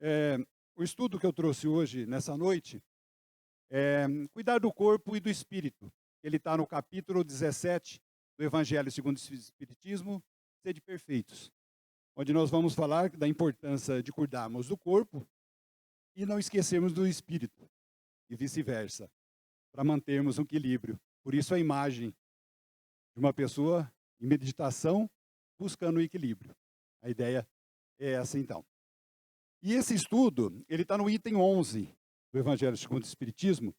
É, o estudo que eu trouxe hoje, nessa noite, é cuidar do corpo e do espírito. Ele está no capítulo 17 do Evangelho segundo o Espiritismo, Sede Perfeitos, onde nós vamos falar da importância de cuidarmos do corpo e não esquecermos do espírito, e vice-versa, para mantermos um equilíbrio. Por isso a imagem de uma pessoa em meditação buscando o equilíbrio. A ideia é essa então. E esse estudo, ele está no item 11 do Evangelho segundo o Espiritismo,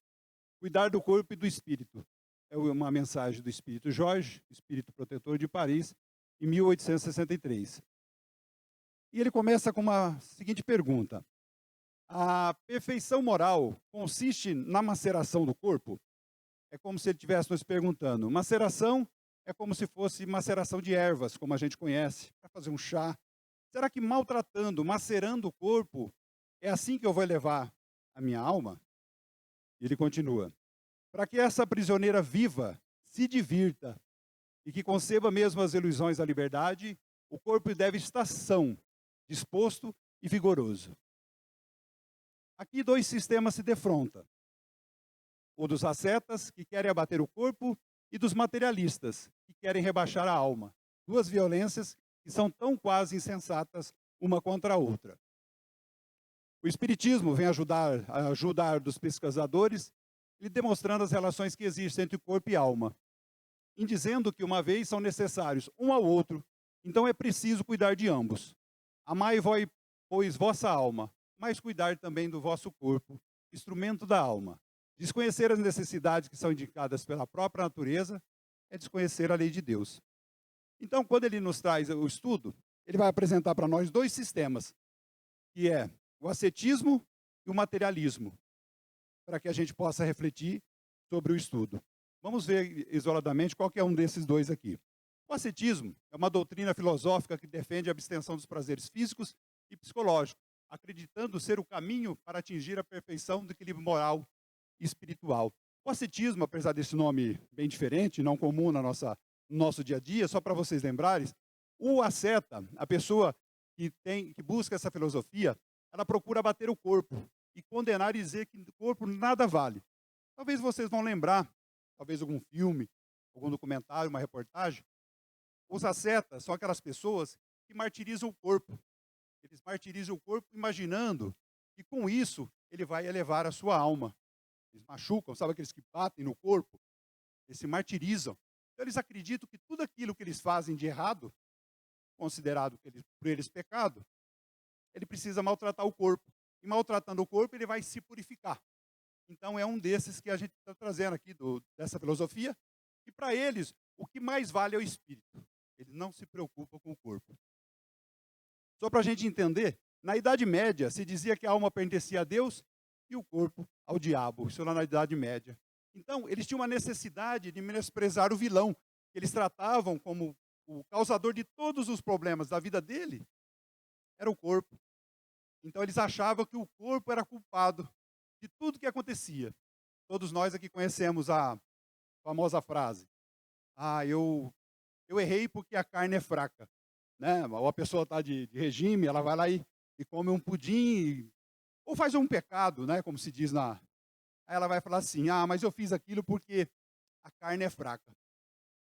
cuidar do corpo e do espírito. É uma mensagem do Espírito Jorge, Espírito Protetor de Paris, em 1863. E ele começa com uma seguinte pergunta: a perfeição moral consiste na maceração do corpo? É como se ele estivesse nos perguntando. Maceração é como se fosse maceração de ervas, como a gente conhece, para fazer um chá. Será que maltratando, macerando o corpo, é assim que eu vou levar a minha alma? E ele continua: para que essa prisioneira viva se divirta e que conceba mesmo as ilusões da liberdade, o corpo deve estar são, disposto e vigoroso. Aqui dois sistemas se defrontam: o dos ascetas, que querem abater o corpo, e dos materialistas, que querem rebaixar a alma. Duas violências que são tão quase insensatas uma contra a outra. O Espiritismo vem ajudar dos pesquisadores, lhe demonstrando as relações que existem entre corpo e alma, em dizendo que uma vez são necessários um ao outro, então é preciso cuidar de ambos. Amai, pois, vossa alma, mas cuidar também do vosso corpo, instrumento da alma. Desconhecer as necessidades que são indicadas pela própria natureza é desconhecer a lei de Deus. Então, quando ele nos traz o estudo, ele vai apresentar para nós dois sistemas, que é o ascetismo e o materialismo, para que a gente possa refletir sobre o estudo. Vamos ver isoladamente qual que é um desses dois aqui. O ascetismo é uma doutrina filosófica que defende a abstenção dos prazeres físicos e psicológicos, acreditando ser o caminho para atingir a perfeição do equilíbrio moral e espiritual. O ascetismo, apesar desse nome bem diferente, não comum no nosso dia a dia, só para vocês lembrarem, o asceta, a pessoa que busca essa filosofia, ela procura bater o corpo e condenar e dizer que o corpo nada vale. Talvez vocês vão lembrar, talvez algum filme, algum documentário, uma reportagem. Os ascetas são aquelas pessoas que martirizam o corpo. Eles martirizam o corpo imaginando que com isso ele vai elevar a sua alma. Eles machucam, sabe aqueles que batem no corpo? Eles se martirizam. Então eles acreditam que tudo aquilo que eles fazem de errado, considerado por eles pecado, ele precisa maltratar o corpo. E maltratando o corpo, ele vai se purificar. Então é um desses que a gente está trazendo aqui dessa filosofia. E para eles, o que mais vale é o espírito. Eles não se preocupam com o corpo. Só para a gente entender, na Idade Média se dizia que a alma pertencia a Deus e o corpo ao diabo. Isso lá na Idade Média. Então, eles tinham uma necessidade de menosprezar o vilão, que eles tratavam como o causador de todos os problemas da vida dele, era o corpo. Então, eles achavam que o corpo era culpado de tudo que acontecia. Todos nós aqui conhecemos a famosa frase: ah, eu errei porque a carne é fraca. Né? Ou a pessoa está de regime, ela vai lá e come um pudim, ou faz um pecado, né? Como se diz na... Aí ela vai falar assim: ah, mas eu fiz aquilo porque a carne é fraca.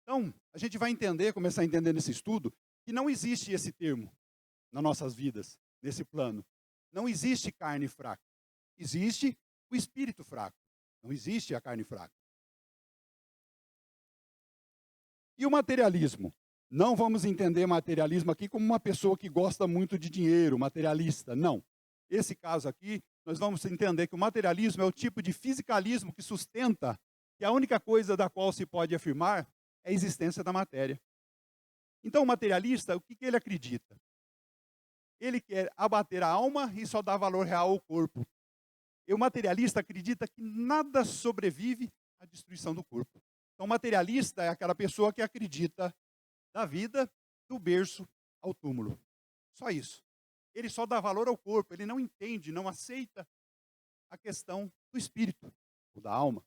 Então, a gente vai entender, começar a entender nesse estudo, que não existe esse termo nas nossas vidas, nesse plano. Não existe carne fraca. Existe o espírito fraco. Não existe a carne fraca. E o materialismo? Não vamos entender materialismo aqui como uma pessoa que gosta muito de dinheiro, materialista. Não. Esse caso aqui, nós vamos entender que o materialismo é o tipo de fisicalismo que sustenta que a única coisa da qual se pode afirmar é a existência da matéria. Então, o materialista, o que ele acredita? Ele quer abater a alma e só dar valor real ao corpo. E o materialista acredita que nada sobrevive à destruição do corpo. Então, o materialista é aquela pessoa que acredita da vida do berço ao túmulo. Só isso. Ele só dá valor ao corpo, ele não entende, não aceita a questão do espírito, ou da alma.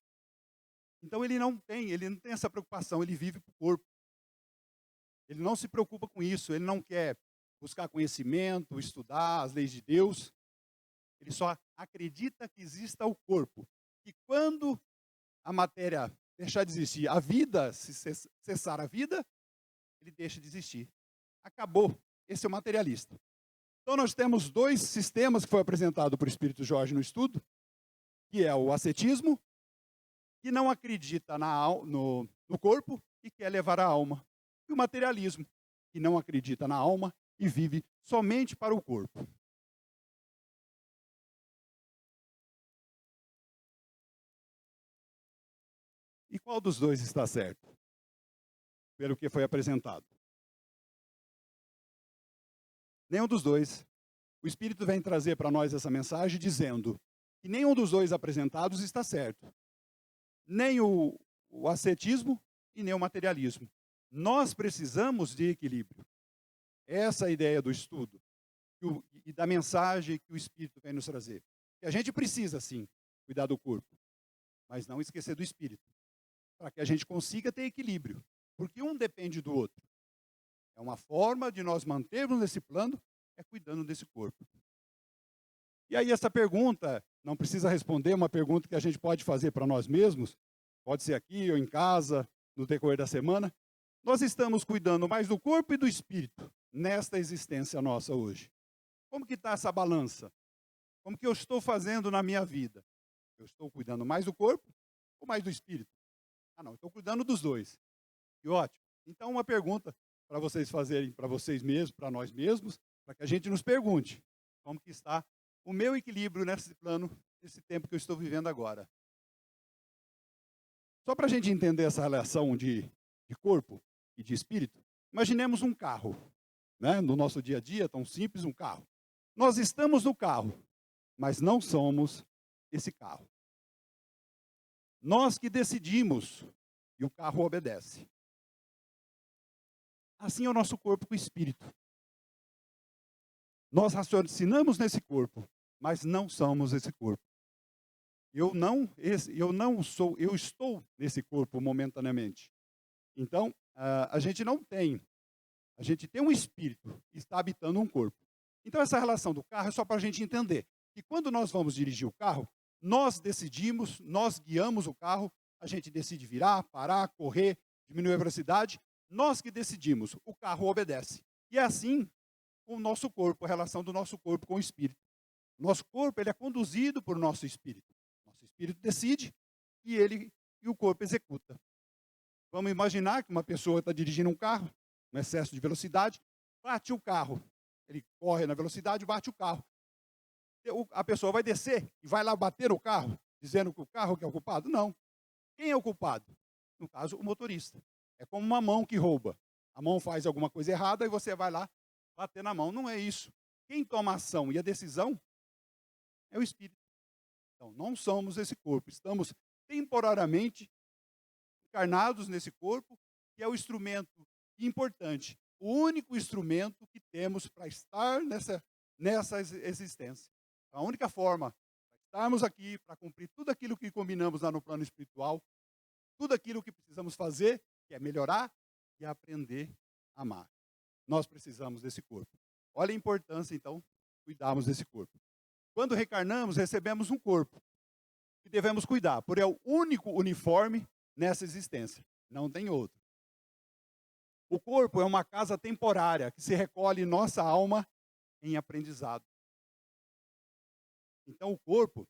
Então ele não tem essa preocupação, ele vive para o corpo. Ele não se preocupa com isso, ele não quer buscar conhecimento, estudar as leis de Deus. Ele só acredita que exista o corpo. E quando a matéria deixar de existir, a vida, se cessar a vida, ele deixa de existir. Acabou. Esse é o materialista. Então nós temos dois sistemas que foi apresentado por Espírito Jorge no estudo, que é o ascetismo, que não acredita no corpo e quer levar a alma. E o materialismo, que não acredita na alma e vive somente para o corpo. E qual dos dois está certo? Pelo que foi apresentado. Nenhum dos dois. O Espírito vem trazer para nós essa mensagem dizendo que nenhum dos dois apresentados está certo. Nem o ascetismo e nem o materialismo. Nós precisamos de equilíbrio. Essa é a ideia do estudo e da mensagem que o Espírito vem nos trazer. Que a gente precisa, sim, cuidar do corpo, mas não esquecer do Espírito, para que a gente consiga ter equilíbrio, porque um depende do outro. É uma forma de nós mantermos nesse plano, é cuidando desse corpo. E aí essa pergunta, não precisa responder, é uma pergunta que a gente pode fazer para nós mesmos, pode ser aqui ou em casa, no decorrer da semana. Nós estamos cuidando mais do corpo e do espírito nesta existência nossa hoje. Como que está essa balança? Como que eu estou fazendo na minha vida? Eu estou cuidando mais do corpo ou mais do espírito? Ah, não, estou cuidando dos dois. Que ótimo. Então, uma pergunta para vocês fazerem para vocês mesmos, para nós mesmos, para que a gente nos pergunte como que está o meu equilíbrio nesse plano, nesse tempo que eu estou vivendo agora. Só para a gente entender essa relação de corpo e de espírito, imaginemos um carro, né? No nosso dia a dia, tão simples, um carro. Nós estamos no carro, mas não somos esse carro. Nós que decidimos e o carro obedece. Assim é o nosso corpo com o espírito. Nós raciocinamos nesse corpo, mas não somos esse corpo. Eu estou nesse corpo momentaneamente. Então, a gente tem um espírito que está habitando um corpo. Então, essa relação do carro é só para a gente entender que quando nós vamos dirigir o carro, nós decidimos, nós guiamos o carro, a gente decide virar, parar, correr, diminuir a velocidade, nós que decidimos, o carro obedece. E é assim com o nosso corpo, a relação do nosso corpo com o espírito. Nosso corpo ele é conduzido por nosso espírito. Nosso espírito decide e o corpo executa. Vamos imaginar que uma pessoa está dirigindo um carro, um excesso de velocidade, bate o carro. Ele corre na velocidade, bate o carro. A pessoa vai descer e vai lá bater o carro, dizendo que o carro que é o culpado? Não. Quem é o culpado? No caso, o motorista. É como uma mão que rouba. A mão faz alguma coisa errada e você vai lá bater na mão. Não é isso. Quem toma a ação e a decisão é o espírito. Então, não somos esse corpo. Estamos temporariamente encarnados nesse corpo, que é o instrumento importante. O único instrumento que temos para estar nessa existência. A única forma para estarmos aqui, para cumprir tudo aquilo que combinamos lá no plano espiritual, tudo aquilo que precisamos fazer, que é melhorar e aprender a amar. Nós precisamos desse corpo. Olha a importância, então, cuidarmos desse corpo. Quando reencarnamos, recebemos um corpo que devemos cuidar, porque é o único uniforme nessa existência. Não tem outro. O corpo é uma casa temporária que se recolhe nossa alma em aprendizado. Então, o corpo,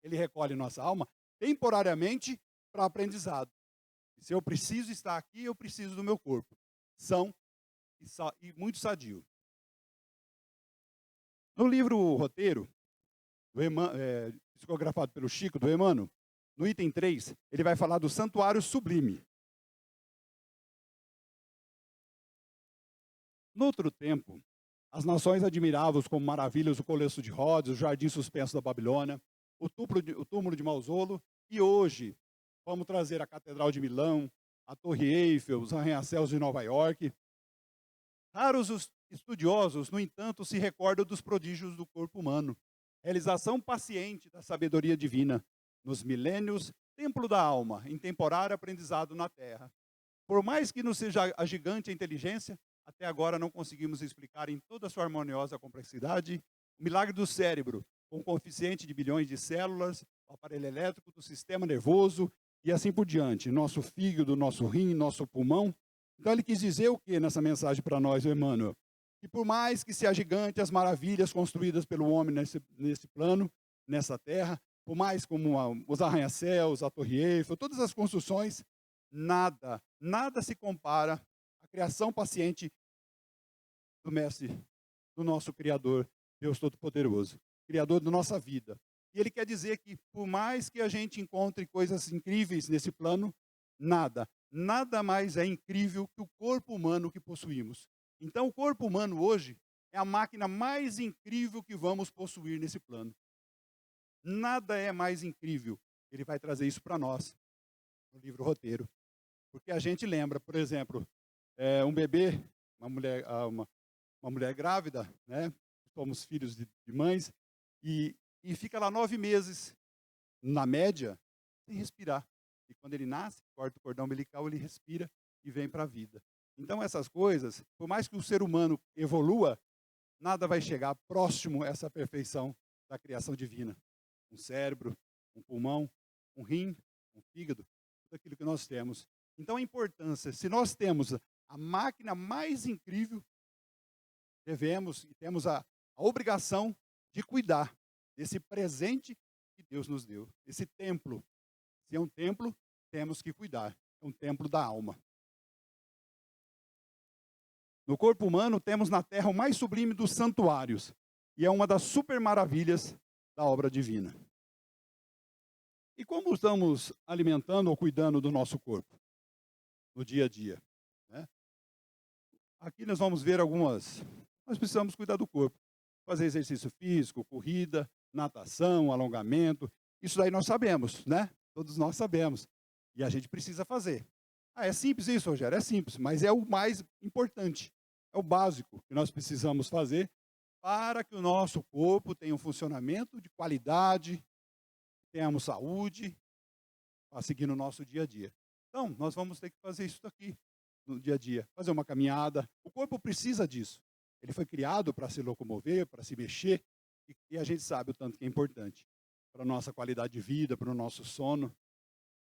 ele recolhe nossa alma temporariamente para aprendizado. E se eu preciso estar aqui, eu preciso do meu corpo. São e muito sadio. No livro Roteiro, psicografado pelo Chico, do Emmanuel, no item 3, ele vai falar do santuário sublime. No outro tempo, as nações admiravam como maravilhas o Colosso de Rhodes, o jardim suspenso da Babilônia, o túmulo de Mausolo, e hoje vamos trazer a Catedral de Milão, a Torre Eiffel, os arranha-céus de Nova York. Raros os estudiosos, no entanto, se recordam dos prodígios do corpo humano, realização paciente da sabedoria divina, nos milênios, templo da alma, em temporário aprendizado na terra. Por mais que nos seja agigante a inteligência, até agora não conseguimos explicar em toda a sua harmoniosa complexidade o milagre do cérebro, com coeficiente de bilhões de células, o aparelho elétrico do sistema nervoso e assim por diante. Nosso fígado, nosso rim, nosso pulmão. Então ele quis dizer o que nessa mensagem para nós, Emmanuel? Que por mais que seja gigante as maravilhas construídas pelo homem nesse plano, nessa terra, por mais como os arranha-céus, a Torre Eiffel, todas as construções, nada se compara à criação paciente do Mestre, do nosso Criador, Deus Todo-Poderoso, Criador da nossa vida. E ele quer dizer que, por mais que a gente encontre coisas incríveis nesse plano, nada mais é incrível que o corpo humano que possuímos. Então, o corpo humano hoje é a máquina mais incrível que vamos possuir nesse plano. Nada é mais incrível. Ele vai trazer isso para nós, no livro Roteiro. Porque a gente lembra, por exemplo, um bebê, uma mulher grávida, né? Somos filhos de mães, e fica lá 9 meses, na média, sem respirar. E quando ele nasce, corta o cordão umbilical, ele respira e vem para a vida. Então essas coisas, por mais que o ser humano evolua, nada vai chegar próximo a essa perfeição da criação divina. Um cérebro, um pulmão, um rim, um fígado, tudo aquilo que nós temos. Então a importância, se nós temos a máquina mais incrível, devemos e temos a obrigação de cuidar desse presente que Deus nos deu, esse templo. Se é um templo, temos que cuidar. É um templo da alma. No corpo humano, temos na terra o mais sublime dos santuários. E é uma das super maravilhas da obra divina. E como estamos alimentando ou cuidando do nosso corpo? No dia a dia. Né? Aqui nós vamos ver algumas. Nós precisamos cuidar do corpo. Fazer exercício físico, corrida, natação, alongamento. Isso daí nós sabemos, né? Todos nós sabemos. E a gente precisa fazer. É simples isso, Rogério? É simples, mas é o mais importante. É o básico que nós precisamos fazer para que o nosso corpo tenha um funcionamento de qualidade, tenhamos saúde, para seguir no nosso dia a dia. Então, nós vamos ter que fazer isso aqui no dia a dia. Fazer uma caminhada. O corpo precisa disso. Ele foi criado para se locomover, para se mexer, e a gente sabe o tanto que é importante para a nossa qualidade de vida, para o nosso sono,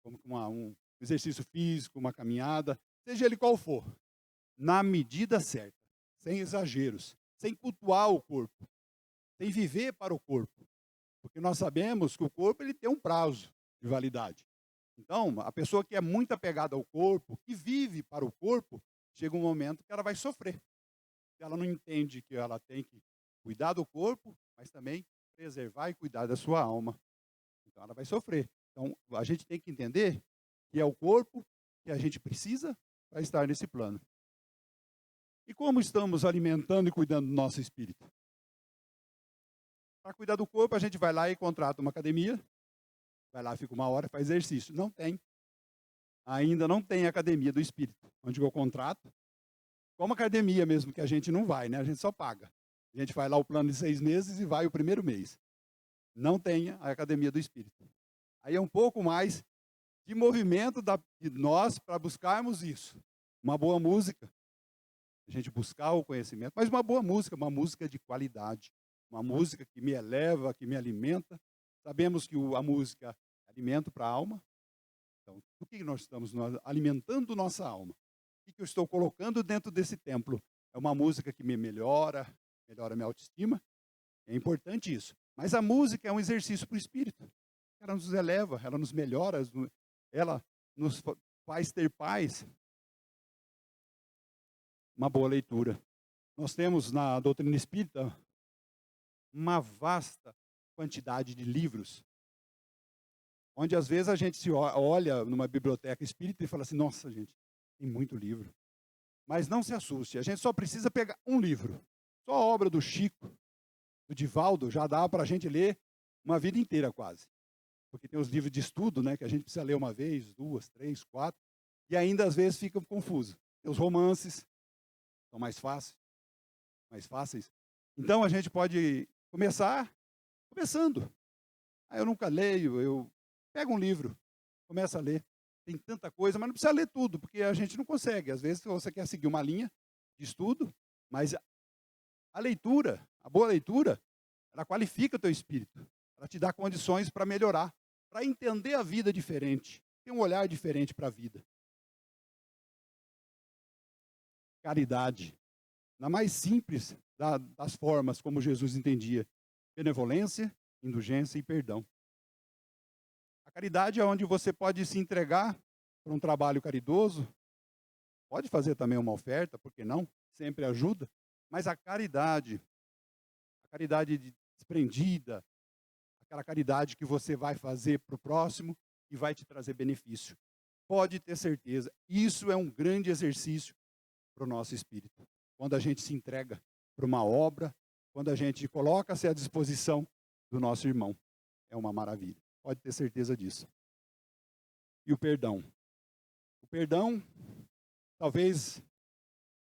como um exercício físico, uma caminhada, seja ele qual for, na medida certa, sem exageros, sem cultuar o corpo, sem viver para o corpo, porque nós sabemos que o corpo ele tem um prazo de validade. Então, a pessoa que é muito apegada ao corpo, que vive para o corpo, chega um momento que ela vai sofrer. Ela não entende que ela tem que cuidar do corpo, mas também preservar e cuidar da sua alma. Então, ela vai sofrer. Então, a gente tem que entender que é o corpo que a gente precisa para estar nesse plano. E como estamos alimentando e cuidando do nosso espírito? Para cuidar do corpo, a gente vai lá e contrata uma academia, vai lá, fica 1 hora, faz exercício. Não tem. Ainda não tem academia do espírito, onde eu contrato. Como academia mesmo, que a gente não vai, né? A gente só paga. A gente vai lá o plano de 6 meses e vai o primeiro mês. Não tem a academia do espírito. Aí é um pouco mais de movimento de nós para buscarmos isso. Uma boa música, a gente buscar o conhecimento, mas uma boa música, uma música de qualidade, uma música que me eleva, que me alimenta. Sabemos que a música é alimento para a alma. Então, o que nós estamos alimentando nossa alma? O que eu estou colocando dentro desse templo? É uma música que me melhora a minha autoestima. É importante isso. Mas a música é um exercício para o espírito. Ela nos eleva, ela nos melhora, ela nos faz ter paz. Uma boa leitura. Nós temos na doutrina espírita uma vasta quantidade de livros, onde às vezes a gente se olha numa biblioteca espírita e fala assim, nossa gente, tem muito livro. Mas não se assuste, a gente só precisa pegar um livro. Só a obra do Chico, do Divaldo, já dá para a gente ler uma vida inteira quase. Porque tem os livros de estudo, né, que a gente precisa ler uma vez, 2, 3, 4, e ainda às vezes fica confuso. Tem os romances, são mais fáceis. Então a gente pode começar começando. Eu nunca leio, eu pego um livro, começa a ler. Tem tanta coisa, mas não precisa ler tudo, porque a gente não consegue. Às vezes você quer seguir uma linha de estudo, mas a leitura, a boa leitura, Ela qualifica o teu espírito. Ela te dá condições para melhorar, para entender a vida diferente, ter um olhar diferente para a vida. Caridade, na mais simples das formas como Jesus entendia: benevolência, indulgência e perdão. A caridade é onde você pode se entregar para um trabalho caridoso, pode fazer também uma oferta, por que não? Sempre ajuda, mas a caridade desprendida, aquela caridade que você vai fazer para o próximo e vai te trazer benefício. Pode ter certeza, isso é um grande exercício para o nosso espírito. Quando a gente se entrega para uma obra, quando a gente coloca-se à disposição do nosso irmão, é uma maravilha. Pode ter certeza disso. E o perdão. O perdão, talvez,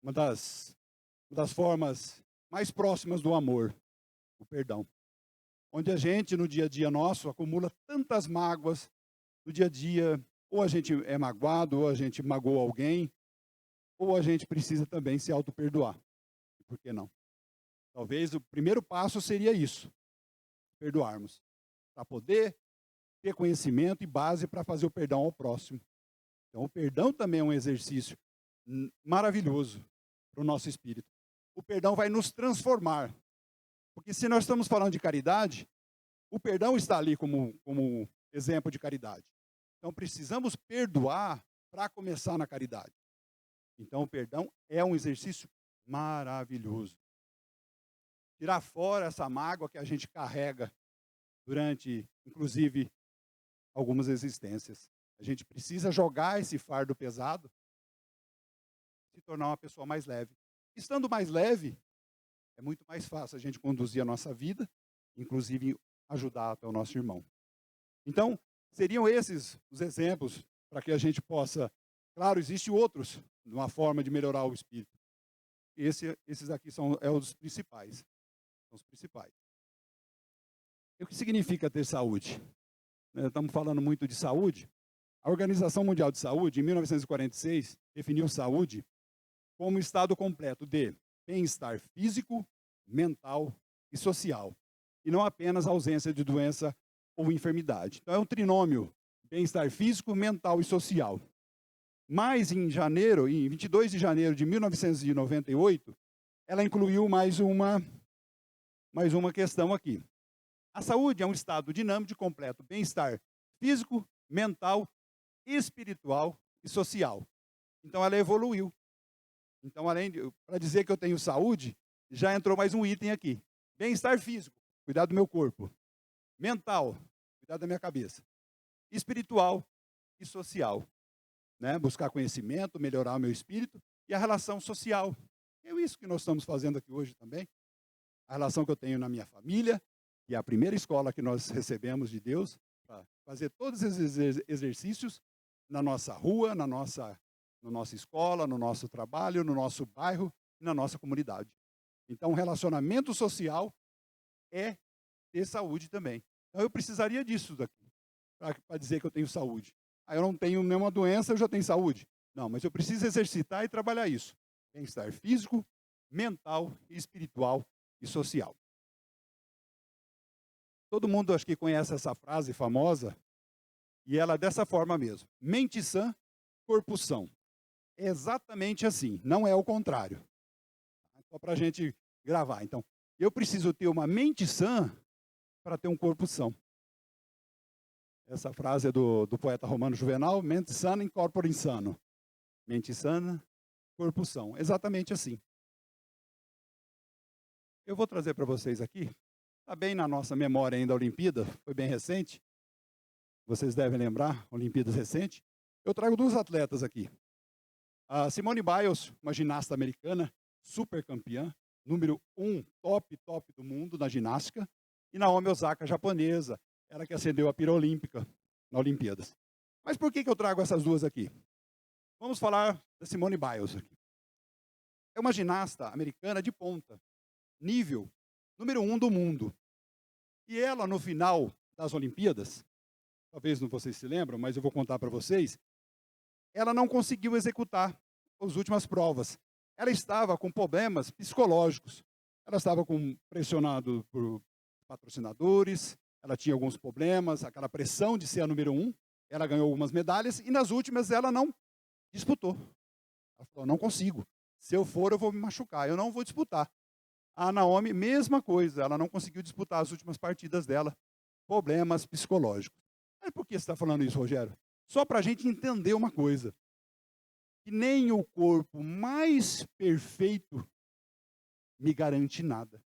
uma das formas mais próximas do amor. O perdão. Onde a gente, no dia a dia nosso, acumula tantas mágoas. No dia a dia, ou a gente é magoado, ou a gente magoou alguém, ou a gente precisa também se auto-perdoar. Por que não? Talvez o primeiro passo seria isso. Perdoarmos. Para poder ter conhecimento e base para fazer o perdão ao próximo. Então, o perdão também é um exercício maravilhoso para o nosso espírito. O perdão vai nos transformar. Porque se nós estamos falando de caridade, o perdão está ali como exemplo de caridade. Então, precisamos perdoar para começar na caridade. Então, o perdão é um exercício maravilhoso. Tirar fora essa mágoa que a gente carrega durante, inclusive, algumas existências. A gente precisa jogar esse fardo pesado, se tornar uma pessoa mais leve. Estando mais leve, é muito mais fácil a gente conduzir a nossa vida, inclusive ajudar até o nosso irmão. Então, seriam esses os exemplos para que a gente possa... Claro, existem outros, uma forma de melhorar o espírito. Esses aqui são os principais. São os principais. E o que significa ter saúde? Estamos falando muito de saúde. A Organização Mundial de Saúde, em 1946, definiu saúde como um estado completo de bem-estar físico, mental e social, e não apenas ausência de doença ou enfermidade. Então, é um trinômio: bem-estar físico, mental e social. Mas, em 22 de janeiro de 1998, ela incluiu mais uma questão aqui. A saúde é um estado dinâmico de completo bem-estar físico, mental, espiritual e social. Então, ela evoluiu. Então, para dizer que eu tenho saúde, já entrou mais um item aqui. Bem-estar físico, cuidar do meu corpo. Mental, cuidar da minha cabeça. Espiritual e social. Buscar conhecimento, melhorar o meu espírito. E a relação social. É isso que nós estamos fazendo aqui hoje também. A relação que eu tenho na minha família, que é a primeira escola que nós recebemos de Deus, para fazer todos esses exercícios na nossa rua, na nossa escola, no nosso trabalho, no nosso bairro e na nossa comunidade. Então, relacionamento social é ter saúde também. Então, eu precisaria disso daqui, para dizer que eu tenho saúde. Eu não tenho nenhuma doença, eu já tenho saúde. Não, mas eu preciso exercitar e trabalhar isso. Bem-estar físico, mental, espiritual e social. Todo mundo acho que conhece essa frase famosa, e ela é dessa forma mesmo. Mente sã, corpo são. É exatamente assim, não é o contrário. Só para a gente gravar. Então, eu preciso ter uma mente sã para ter um corpo são. Essa frase é do poeta romano Juvenal: mente sana, in corpore insano. Mente sana, corpo são. Exatamente assim. Eu vou trazer para vocês aqui, está bem na nossa memória ainda a Olimpíada, foi bem recente. Vocês devem lembrar, Olimpíadas recente. Eu trago duas atletas aqui. A Simone Biles, uma ginasta americana, super campeã, número 1, top do mundo na ginástica. E Naomi Osaka, japonesa, ela que acendeu a pira olímpica na Olimpíadas. Mas por que eu trago essas duas aqui? Vamos falar da Simone Biles aqui. É uma ginasta americana de ponta, nível número 1 do mundo. E ela, no final das Olimpíadas, talvez não vocês se lembram, mas eu vou contar para vocês, ela não conseguiu executar as últimas provas. Ela estava com problemas psicológicos. Ela estava pressionada por patrocinadores, ela tinha alguns problemas, aquela pressão de ser a número 1, ela ganhou algumas medalhas, e nas últimas ela não disputou. Ela falou, não consigo, se eu for eu vou me machucar, eu não vou disputar. A Naomi, mesma coisa, ela não conseguiu disputar as últimas partidas dela, problemas psicológicos. Mas por que você está falando isso, Rogério? Só para a gente entender uma coisa, que nem o corpo mais perfeito me garante nada.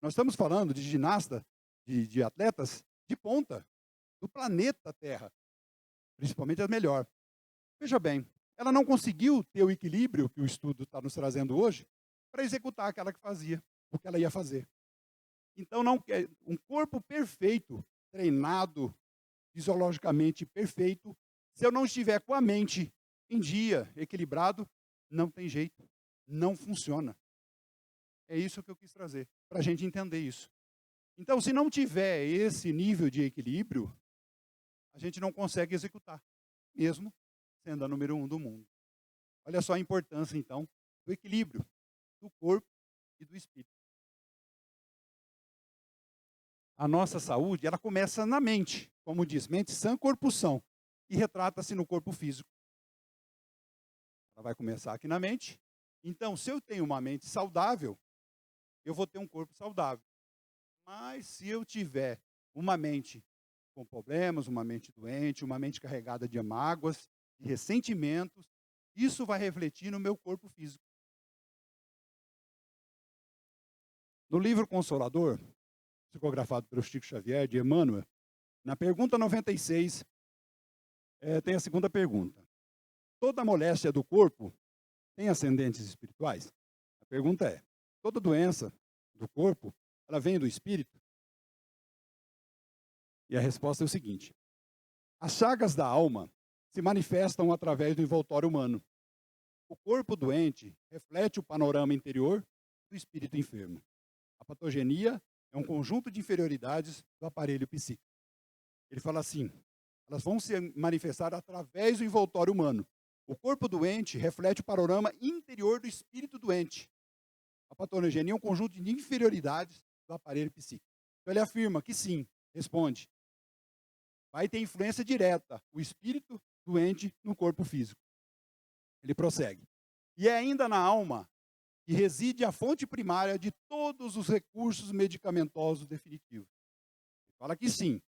Nós estamos falando de ginasta, de atletas de ponta, do planeta Terra, principalmente a melhor. Veja bem, ela não conseguiu ter o equilíbrio que o estudo está nos trazendo hoje para executar aquela que fazia, o que ela ia fazer. Então, um corpo perfeito, treinado, fisiologicamente perfeito, se eu não estiver com a mente em dia, equilibrado, não tem jeito, não funciona. É isso que eu quis trazer, para a gente entender isso. Então, se não tiver esse nível de equilíbrio, a gente não consegue executar, mesmo sendo a número 1 do mundo. Olha só a importância, então, do equilíbrio do corpo e do espírito. A nossa saúde, ela começa na mente, como diz, mente sã, corpo são, e retrata-se no corpo físico. Ela vai começar aqui na mente. Então, se eu tenho uma mente saudável, eu vou ter um corpo saudável. Mas se eu tiver uma mente com problemas, uma mente doente, uma mente carregada de mágoas, de ressentimentos, isso vai refletir no meu corpo físico. No livro Consolador, psicografado pelo Chico Xavier, de Emmanuel, na pergunta 96, tem a segunda pergunta. Toda moléstia do corpo tem ascendentes espirituais? A pergunta é, toda doença do corpo, ela vem do espírito? E a resposta é o seguinte, as chagas da alma se manifestam através do envoltório humano. O corpo doente reflete o panorama interior do espírito enfermo. A patogenia é um conjunto de inferioridades do aparelho psíquico. Ele fala assim, elas vão se manifestar através do envoltório humano. O corpo doente reflete o panorama interior do espírito doente. A patogenia é um conjunto de inferioridades do aparelho psíquico. Então ele afirma que sim, responde. Vai ter influência direta, o espírito doente no corpo físico. Ele prossegue. E é ainda na alma que reside a fonte primária de todos os recursos medicamentosos definitivos. Ele fala que sim,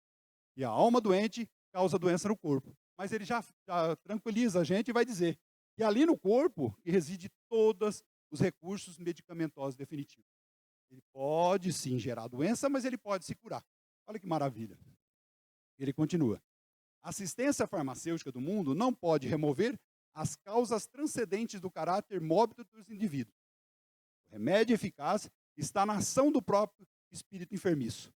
que a alma doente causa doença no corpo. Mas ele já tranquiliza a gente e vai dizer que ali no corpo que reside todos os recursos medicamentosos definitivos. Ele pode sim gerar doença, mas ele pode se curar. Olha que maravilha. Ele continua. A assistência farmacêutica do mundo não pode remover as causas transcendentes do caráter mórbido dos indivíduos. O remédio eficaz está na ação do próprio espírito enfermiço.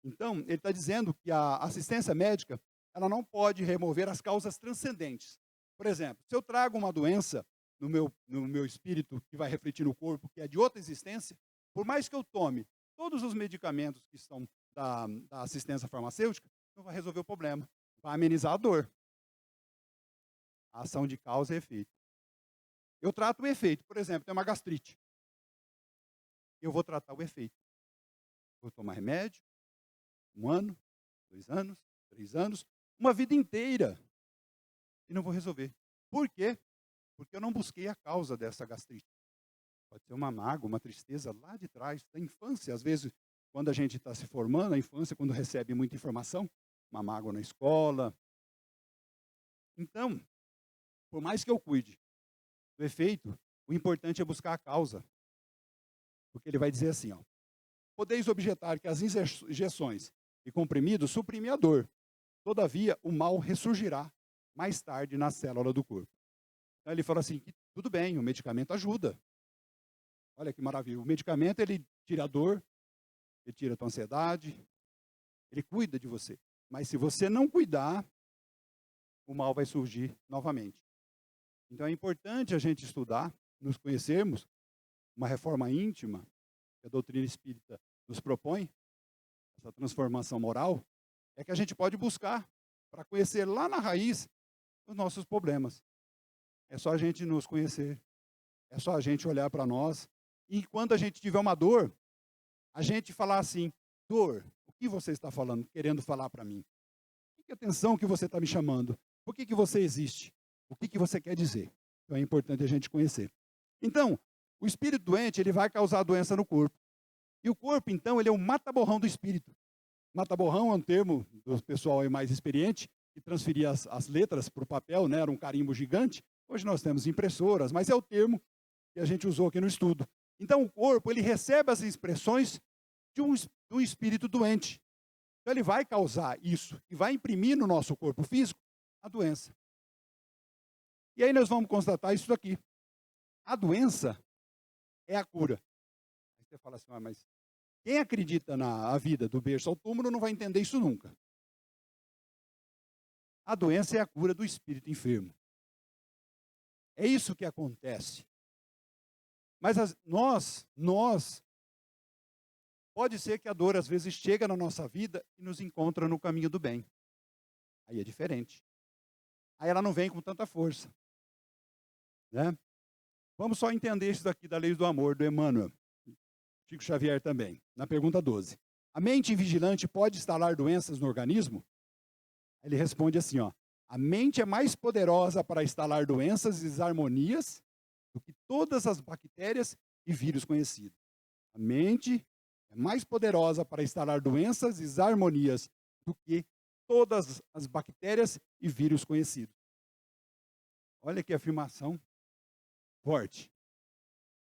Então, ele está dizendo que a assistência médica ela não pode remover as causas transcendentes. Por exemplo, se eu trago uma doença no meu espírito, que vai refletir no corpo, que é de outra existência, por mais que eu tome todos os medicamentos que estão da assistência farmacêutica, não vai resolver o problema, vai amenizar a dor. A ação de causa e efeito. Eu trato o efeito, por exemplo, tem uma gastrite. Eu vou tratar o efeito. Vou tomar remédio, 1 ano, 2 anos, 3 anos, uma vida inteira. E não vou resolver. Por quê? Porque eu não busquei a causa dessa gastrite. Pode ser uma mágoa, uma tristeza lá de trás, da infância. Às vezes, quando a gente está se formando, na infância, quando recebe muita informação, uma mágoa na escola. Então, por mais que eu cuide do efeito, o importante é buscar a causa. Porque ele vai dizer assim, ó, podeis objetar que as injeções e comprimidos suprimem a dor. Todavia, o mal ressurgirá mais tarde na célula do corpo. Então ele fala assim, que tudo bem, o medicamento ajuda. Olha que maravilha. O medicamento, ele tira a dor, ele tira a tua ansiedade, ele cuida de você. Mas se você não cuidar, o mal vai surgir novamente. Então é importante a gente estudar, nos conhecermos, uma reforma íntima, que a doutrina espírita nos propõe, essa transformação moral, é que a gente pode buscar para conhecer lá na raiz os nossos problemas. É só a gente nos conhecer, é só a gente olhar para nós, e quando a gente tiver uma dor, a gente falar assim, dor, o que você está falando, querendo falar para mim? Que atenção que você está me chamando? Por que você existe? O que você quer dizer? Então é importante a gente conhecer. Então, o espírito doente, ele vai causar doença no corpo. E o corpo, então, ele é um mata-borrão do espírito. Mata-borrão é um termo do pessoal aí mais experiente, que transferia as letras para o papel, né? Era um carimbo gigante. Hoje nós temos impressoras, mas é o termo que a gente usou aqui no estudo. Então, o corpo, ele recebe as expressões de um espírito doente. Então, ele vai causar isso e vai imprimir no nosso corpo físico a doença. E aí nós vamos constatar isso aqui. A doença é a cura. Aí você fala assim, mas quem acredita na vida do berço ao túmulo não vai entender isso nunca. A doença é a cura do espírito enfermo. É isso que acontece. Mas nós, pode ser que a dor às vezes chega na nossa vida e nos encontra no caminho do bem. Aí é diferente. Aí ela não vem com tanta força. Né? Vamos só entender isso daqui da lei do amor, do Emmanuel. Chico Xavier também, na pergunta 12. A mente invigilante pode instalar doenças no organismo? Ele responde assim, ó. A mente é mais poderosa para instalar doenças e desarmonias do que todas as bactérias e vírus conhecidos. A mente é mais poderosa para instalar doenças e desarmonias do que todas as bactérias e vírus conhecidos. Olha que afirmação forte.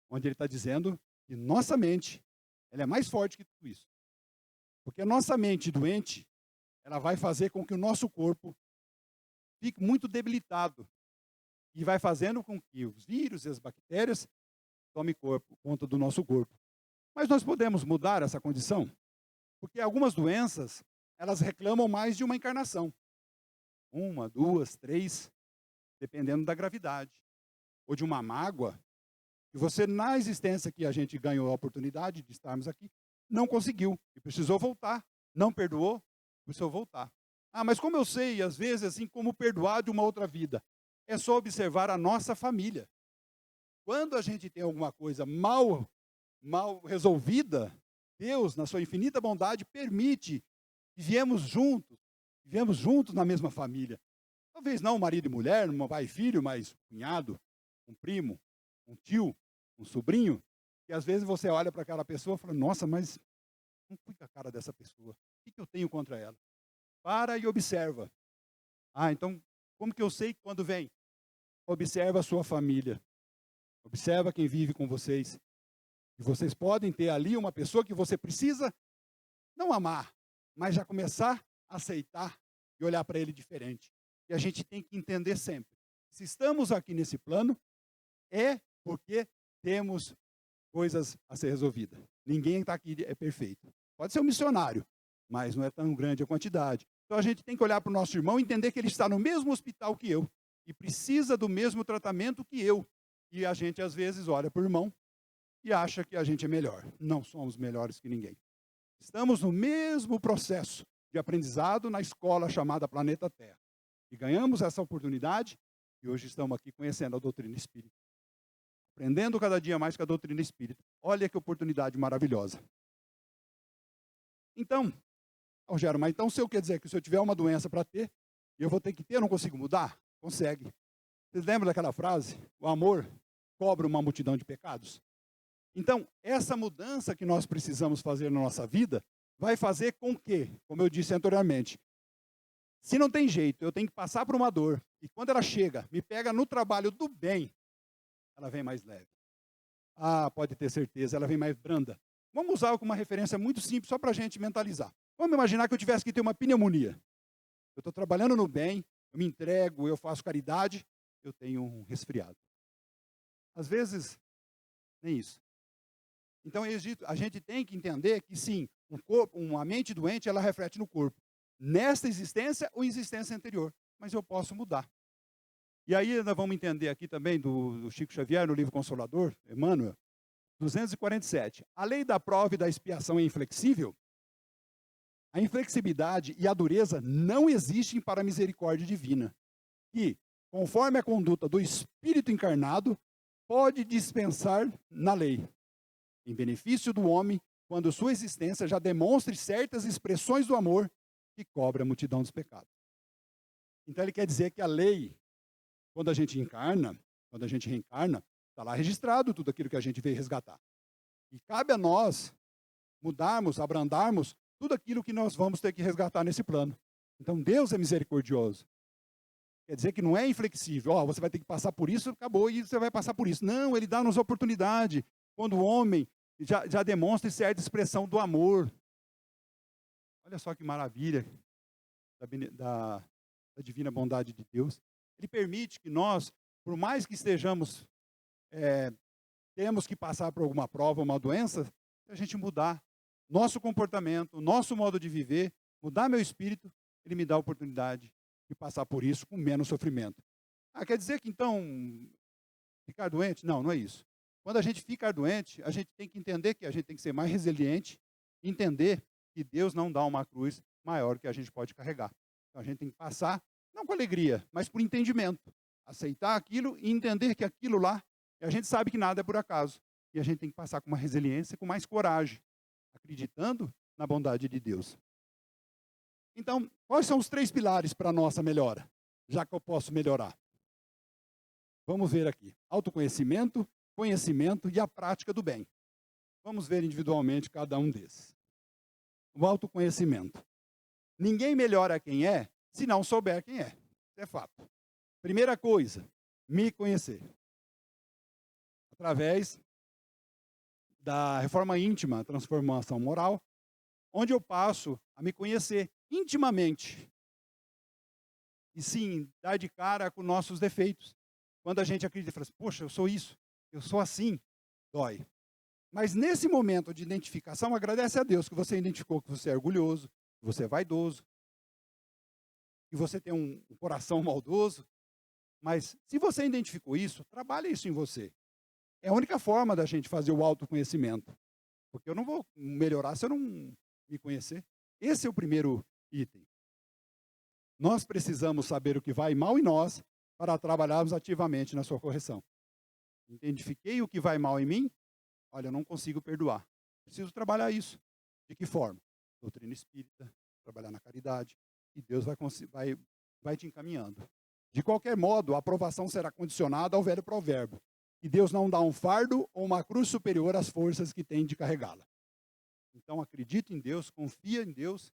Onde ele está dizendo que nossa mente, ela é mais forte que tudo isso. Porque a nossa mente doente, ela vai fazer com que o nosso corpo fique muito debilitado. E vai fazendo com que os vírus e as bactérias tomem conta do nosso corpo. Mas nós podemos mudar essa condição? Porque algumas doenças, elas reclamam mais de uma encarnação. 1, 2, 3, dependendo da gravidade. Ou de uma mágoa, que você, na existência que a gente ganhou a oportunidade de estarmos aqui, não conseguiu. E precisou voltar. Não perdoou, precisou voltar. Ah, mas como eu sei, às vezes, assim, como perdoar de uma outra vida? É só observar a nossa família. Quando a gente tem alguma coisa mal resolvida, Deus, na sua infinita bondade, permite que viemos juntos na mesma família. Talvez não marido e mulher, não pai e filho, mas cunhado, um primo, um tio, um sobrinho, que às vezes você olha para aquela pessoa e fala, nossa, mas não fui com a cara dessa pessoa. O que eu tenho contra ela? Para e observa. Ah, então, como que eu sei quando vem? Observa a sua família. Observa quem vive com vocês. E vocês podem ter ali uma pessoa que você precisa não amar, mas já começar a aceitar e olhar para ele diferente. E a gente tem que entender sempre. Se estamos aqui nesse plano, é porque temos coisas a ser resolvidas. Ninguém está aqui é perfeito. Pode ser um missionário, mas não é tão grande a quantidade. Então a gente tem que olhar para o nosso irmão e entender que ele está no mesmo hospital que eu e precisa do mesmo tratamento que eu. E a gente às vezes olha para o irmão e acha que a gente é melhor. Não somos melhores que ninguém. Estamos no mesmo processo de aprendizado na escola chamada Planeta Terra. E ganhamos essa oportunidade e hoje estamos aqui conhecendo a doutrina espírita. Aprendendo cada dia mais com a doutrina espírita. Olha que oportunidade maravilhosa. Então, Rogério, mas então se eu quer dizer que se eu tiver uma doença para ter, e eu vou ter que ter, eu não consigo mudar? Consegue. Vocês lembram daquela frase? O amor cobre uma multidão de pecados? Então, essa mudança que nós precisamos fazer na nossa vida, vai fazer com que, como eu disse anteriormente, se não tem jeito, eu tenho que passar por uma dor, e quando ela chega, me pega no trabalho do bem, ela vem mais leve. Ah, pode ter certeza, ela vem mais branda. Vamos usar uma referência muito simples, só para a gente mentalizar. Vamos imaginar que eu tivesse que ter uma pneumonia. Eu estou trabalhando no bem, eu me entrego, eu faço caridade, eu tenho um resfriado. Às vezes, nem isso. Então, a gente tem que entender que, sim, uma mente doente, ela reflete no corpo. Nesta existência ou existência anterior. Mas eu posso mudar. E aí, nós vamos entender aqui também do Chico Xavier, no livro Consolador, Emmanuel, 247. A lei da prova e da expiação é inflexível? A inflexibilidade e a dureza não existem para a misericórdia divina, que, conforme a conduta do espírito encarnado, pode dispensar na lei, em benefício do homem quando sua existência já demonstre certas expressões do amor que cobre a multidão dos pecados. Então ele quer dizer que a lei, quando a gente reencarna, está lá registrado tudo aquilo que a gente veio resgatar. E cabe a nós mudarmos, abrandarmos tudo aquilo que nós vamos ter que resgatar nesse plano. Então Deus é misericordioso. Quer dizer que não é inflexível. Você vai ter que passar por isso, acabou, e você vai passar por isso. Não, ele dá-nos oportunidade. Quando o homem já demonstra certa expressão do amor. Olha só que maravilha da divina bondade de Deus. Ele permite que nós, por mais que estejamos, temos que passar por alguma prova, uma doença, se a gente mudar nosso comportamento, nosso modo de viver, mudar meu espírito, ele me dá a oportunidade de passar por isso com menos sofrimento. Quer dizer que então, ficar doente? Não, não é isso. Quando a gente fica doente, a gente tem que entender que a gente tem que ser mais resiliente, entender que Deus não dá uma cruz maior que a gente pode carregar. Então a gente tem que passar, não com alegria, mas por entendimento. Aceitar aquilo e entender que aquilo lá, a gente sabe que nada é por acaso. E a gente tem que passar com uma resiliência, com mais coragem, acreditando na bondade de Deus. Então, quais são os 3 pilares para a nossa melhora? Já que eu posso melhorar. Vamos ver aqui. Autoconhecimento, conhecimento e a prática do bem. Vamos ver individualmente cada um desses. O autoconhecimento. Ninguém melhora quem é, se não souber quem é. Isso é fato. Primeira coisa, me conhecer. Através da reforma íntima, transformação moral, onde eu passo a me conhecer intimamente. E sim, dar de cara com nossos defeitos. Quando a gente acredita e fala assim, poxa, eu sou isso, eu sou assim, dói. Mas nesse momento de identificação, agradece a Deus que você identificou que você é orgulhoso, que você é vaidoso, que você tem um coração maldoso. Mas se você identificou isso, trabalhe isso em você. É a única forma da gente fazer o autoconhecimento. Porque eu não vou melhorar se eu não me conhecer. Esse é o primeiro item. Nós precisamos saber o que vai mal em nós para trabalharmos ativamente na sua correção. Identifiquei o que vai mal em mim, olha, eu não consigo perdoar. Preciso trabalhar isso. De que forma? Doutrina espírita, trabalhar na caridade, e Deus vai te encaminhando. De qualquer modo, a aprovação será condicionada ao velho provérbio, que Deus não dá um fardo ou uma cruz superior às forças que tem de carregá-la. Então, acredite em Deus, confia em Deus,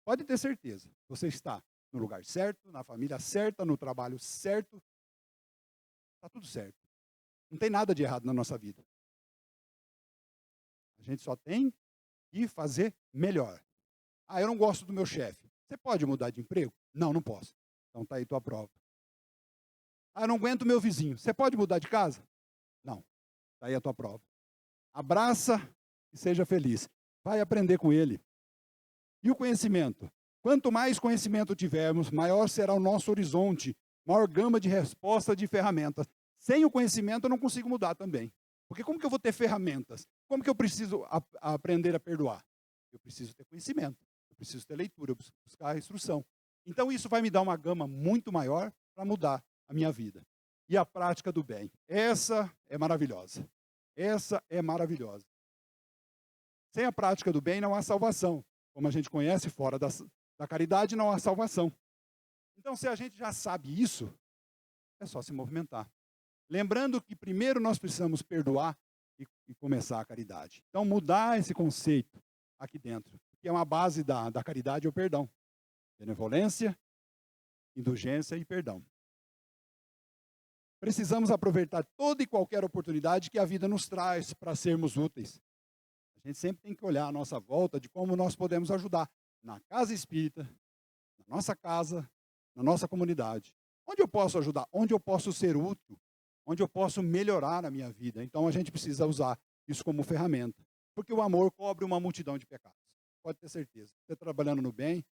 pode ter certeza, você está no lugar certo, na família certa, no trabalho certo, está tudo certo. Não tem nada de errado na nossa vida. A gente só tem que fazer melhor. Eu não gosto do meu chefe. Você pode mudar de emprego? Não, não posso. Então está aí tua prova. Eu não aguento o meu vizinho. Você pode mudar de casa? Não. Está aí a tua prova. Abraça e seja feliz. Vai aprender com ele. E o conhecimento? Quanto mais conhecimento tivermos, maior será o nosso horizonte, maior gama de resposta de ferramentas. Sem o conhecimento eu não consigo mudar também. Porque como que eu vou ter ferramentas? Como que eu preciso aprender a perdoar? Eu preciso ter conhecimento, eu preciso ter leitura, eu preciso buscar a instrução. Então isso vai me dar uma gama muito maior para mudar a minha vida. E a prática do bem. Essa é maravilhosa. Essa é maravilhosa. Sem a prática do bem não há salvação. Como a gente conhece, fora da caridade não há salvação. Então, se a gente já sabe isso, é só se movimentar. Lembrando que primeiro nós precisamos perdoar e começar a caridade. Então, mudar esse conceito aqui dentro, que é uma base da caridade, é o perdão. Benevolência, indulgência e perdão. Precisamos aproveitar toda e qualquer oportunidade que a vida nos traz para sermos úteis. A gente sempre tem que olhar à nossa volta de como nós podemos ajudar na casa espírita, na nossa casa, na nossa comunidade. Onde eu posso ajudar? Onde eu posso ser útil? Onde eu posso melhorar a minha vida? Então a gente precisa usar isso como ferramenta. Porque o amor cobre uma multidão de pecados. Pode ter certeza. Você trabalhando no bem,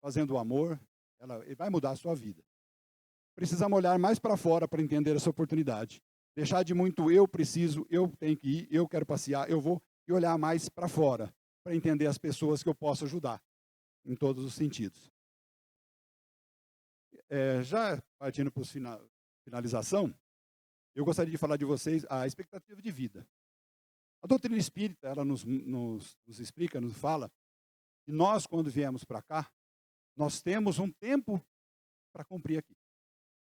fazendo o amor, ele vai mudar a sua vida. Precisamos olhar mais para fora para entender essa oportunidade. Deixar de muito eu preciso, eu tenho que ir, eu quero passear, eu vou, e olhar mais para fora, para entender as pessoas que eu posso ajudar, em todos os sentidos. Já partindo para a finalização, eu gostaria de falar de vocês a expectativa de vida. A doutrina espírita, ela nos explica, nos fala, que nós, quando viemos para cá, nós temos um tempo para cumprir aqui.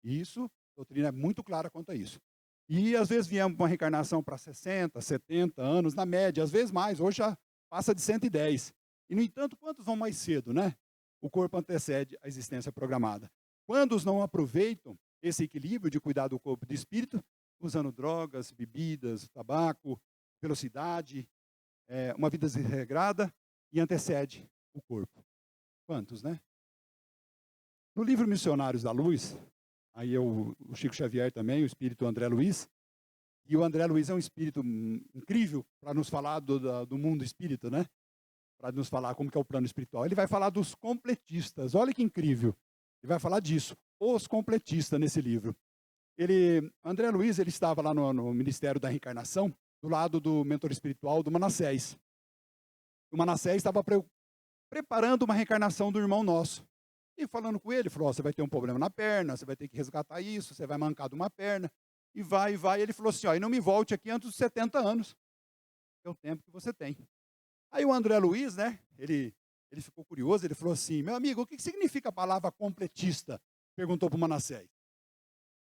E isso, a doutrina é muito clara quanto a isso. E às vezes viemos uma reencarnação para 60, 70 anos, na média, às vezes mais, hoje já passa de 110. E, no entanto, quantos vão mais cedo, né? O corpo antecede a existência programada. Quantos não aproveitam esse equilíbrio de cuidar do corpo e do espírito, usando drogas, bebidas, tabaco, velocidade, uma vida desregrada, e antecede o corpo? Quantos, né? No livro Missionários da Luz, aí o Chico Xavier também, o espírito André Luiz, e o André Luiz é um espírito incrível para nos falar do mundo espírita, né? Para nos falar como que é o plano espiritual. Ele vai falar dos completistas, olha que incrível. Ele vai falar disso, os completistas nesse livro. André Luiz, ele estava lá no Ministério da Reencarnação, do lado do mentor espiritual do Manassés. O Manassés estava preparando uma reencarnação do irmão nosso. E falando com ele, falou, você vai ter um problema na perna, você vai ter que resgatar isso, você vai mancar de uma perna, e vai. Ele falou assim, e não me volte aqui antes dos 70 anos, que é o tempo que você tem. Aí o André Luiz, né, ele ficou curioso, ele falou assim, meu amigo, o que significa a palavra completista? Perguntou para o Manassés.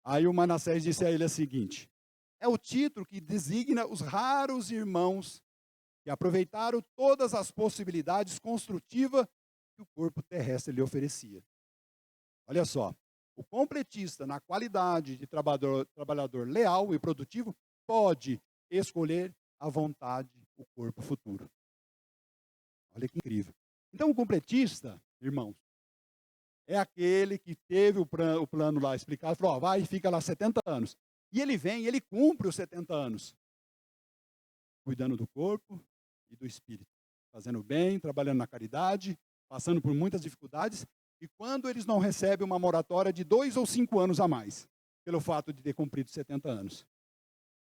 Aí o Manassés disse a ele o seguinte, é o título que designa os raros irmãos que aproveitaram todas as possibilidades construtivas que o corpo terrestre lhe oferecia. Olha só, o completista, na qualidade de trabalhador leal e produtivo, pode escolher à vontade o corpo futuro. Olha que incrível. Então, o completista, irmãos, é aquele que teve o plano lá explicado, falou, vai e fica lá 70 anos. E ele vem, ele cumpre os 70 anos, cuidando do corpo e do espírito, fazendo bem, trabalhando na caridade, passando por muitas dificuldades, e quando eles não recebem uma moratória de 2 ou 5 anos a mais, pelo fato de ter cumprido 70 anos.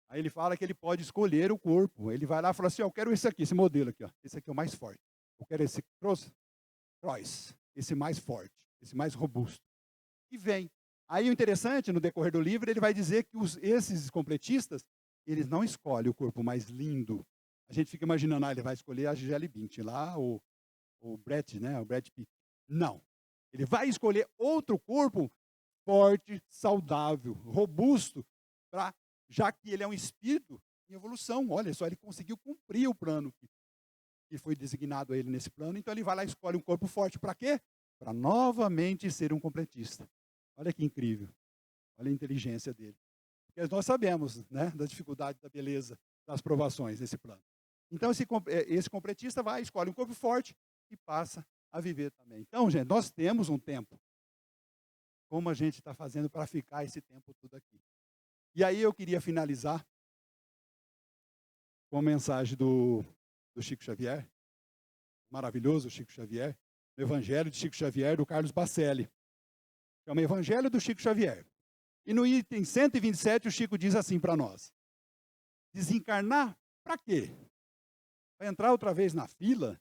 Aí ele fala que ele pode escolher o corpo. Ele vai lá e fala assim, eu quero esse aqui, esse modelo aqui, esse aqui é o mais forte. Eu quero esse Cross, esse mais forte, esse mais robusto. E vem. Aí o interessante, no decorrer do livro, ele vai dizer que esses completistas, eles não escolhem o corpo mais lindo. A gente fica imaginando, ele vai escolher a Gisele Bündchen lá, o Brett, né, o Brad Pitt. Não. Ele vai escolher outro corpo forte, saudável, robusto, já que ele é um espírito em evolução. Olha só, ele conseguiu cumprir o plano que foi designado a ele nesse plano. Então ele vai lá e escolhe um corpo forte. Para quê? Para novamente ser um completista. Olha que incrível. Olha a inteligência dele. Porque nós sabemos, né, da dificuldade, da beleza, das provações nesse plano. Então esse completista vai, escolhe um corpo forte e passa a viver também. Então, gente, nós temos um tempo. Como a gente está fazendo para ficar esse tempo todo aqui? E aí eu queria finalizar com a mensagem do Chico Xavier, maravilhoso Chico Xavier, o Evangelho de Chico Xavier, do Carlos Bacelli. É o Evangelho do Chico Xavier. E no item 127, o Chico diz assim para nós, desencarnar para quê? Para entrar outra vez na fila?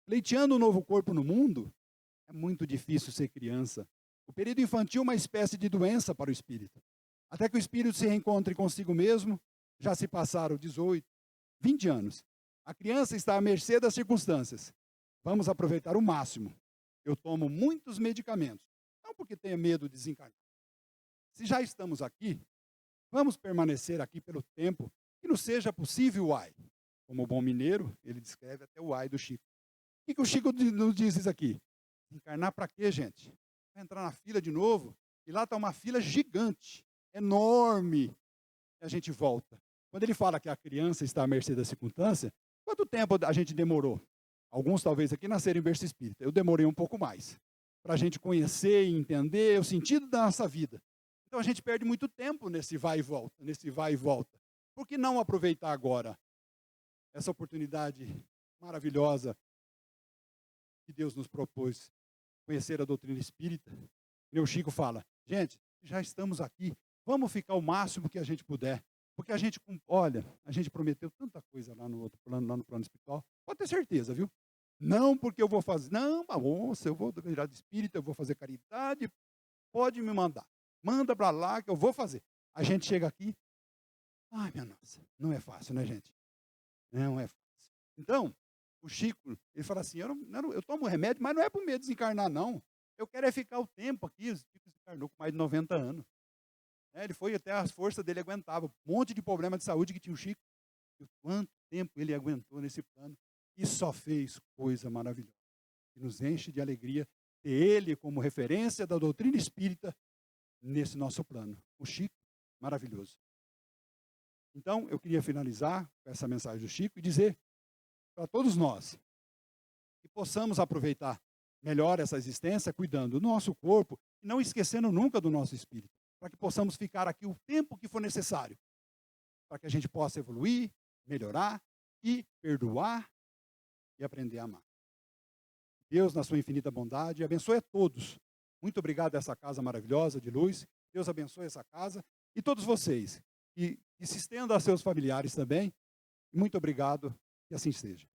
Pleiteando um novo corpo no mundo? É muito difícil ser criança. O período infantil é uma espécie de doença para o espírito. Até que o espírito se reencontre consigo mesmo, já se passaram 18, 20 anos. A criança está à mercê das circunstâncias. Vamos aproveitar o máximo. Eu tomo muitos medicamentos, não porque tenha medo de desencarnar. Se já estamos aqui, vamos permanecer aqui pelo tempo que nos seja possível o ai. Como bom mineiro, ele descreve até o ai do Chico. O que o Chico nos diz isso aqui? Encarnar para quê, gente? Vai entrar na fila de novo, e lá está uma fila gigante, enorme, e a gente volta. Quando ele fala que a criança está à mercê da circunstância, quanto tempo a gente demorou? Alguns talvez aqui nasceram em berço espírita. Eu demorei um pouco mais, para a gente conhecer e entender o sentido da nossa vida. Então a gente perde muito tempo nesse vai e volta. Por que não aproveitar agora essa oportunidade maravilhosa que Deus nos propôs, conhecer a doutrina espírita? E o Chico fala, gente, já estamos aqui, vamos ficar o máximo que a gente puder, porque a gente prometeu tanta coisa lá no outro plano, lá no plano espiritual, pode ter certeza, viu? Não porque eu vou fazer, não, moça, eu vou virar de espírita, eu vou fazer caridade, pode me mandar, manda para lá que eu vou fazer. A gente chega aqui, ai minha nossa, não é fácil, né, gente? Não é fácil. Então, o Chico, ele fala assim, eu tomo remédio, mas não é por medo de desencarnar, não. Eu quero é ficar o tempo aqui. O Chico desencarnou com mais de 90 anos. Ele foi até as forças dele aguentavam. Um monte de problema de saúde que tinha o Chico. E quanto tempo ele aguentou nesse plano. E só fez coisa maravilhosa. Que nos enche de alegria ter ele como referência da doutrina espírita nesse nosso plano. O Chico, maravilhoso. Então, eu queria finalizar com essa mensagem do Chico e dizer para todos nós que possamos aproveitar melhor essa existência, cuidando do nosso corpo e não esquecendo nunca do nosso espírito, para que possamos ficar aqui o tempo que for necessário, para que a gente possa evoluir, melhorar e perdoar e aprender a amar. Deus, na sua infinita bondade, abençoe a todos. Muito obrigado a essa casa maravilhosa de luz. Deus abençoe essa casa e todos vocês. E se estenda a seus familiares também. Muito obrigado, que assim seja.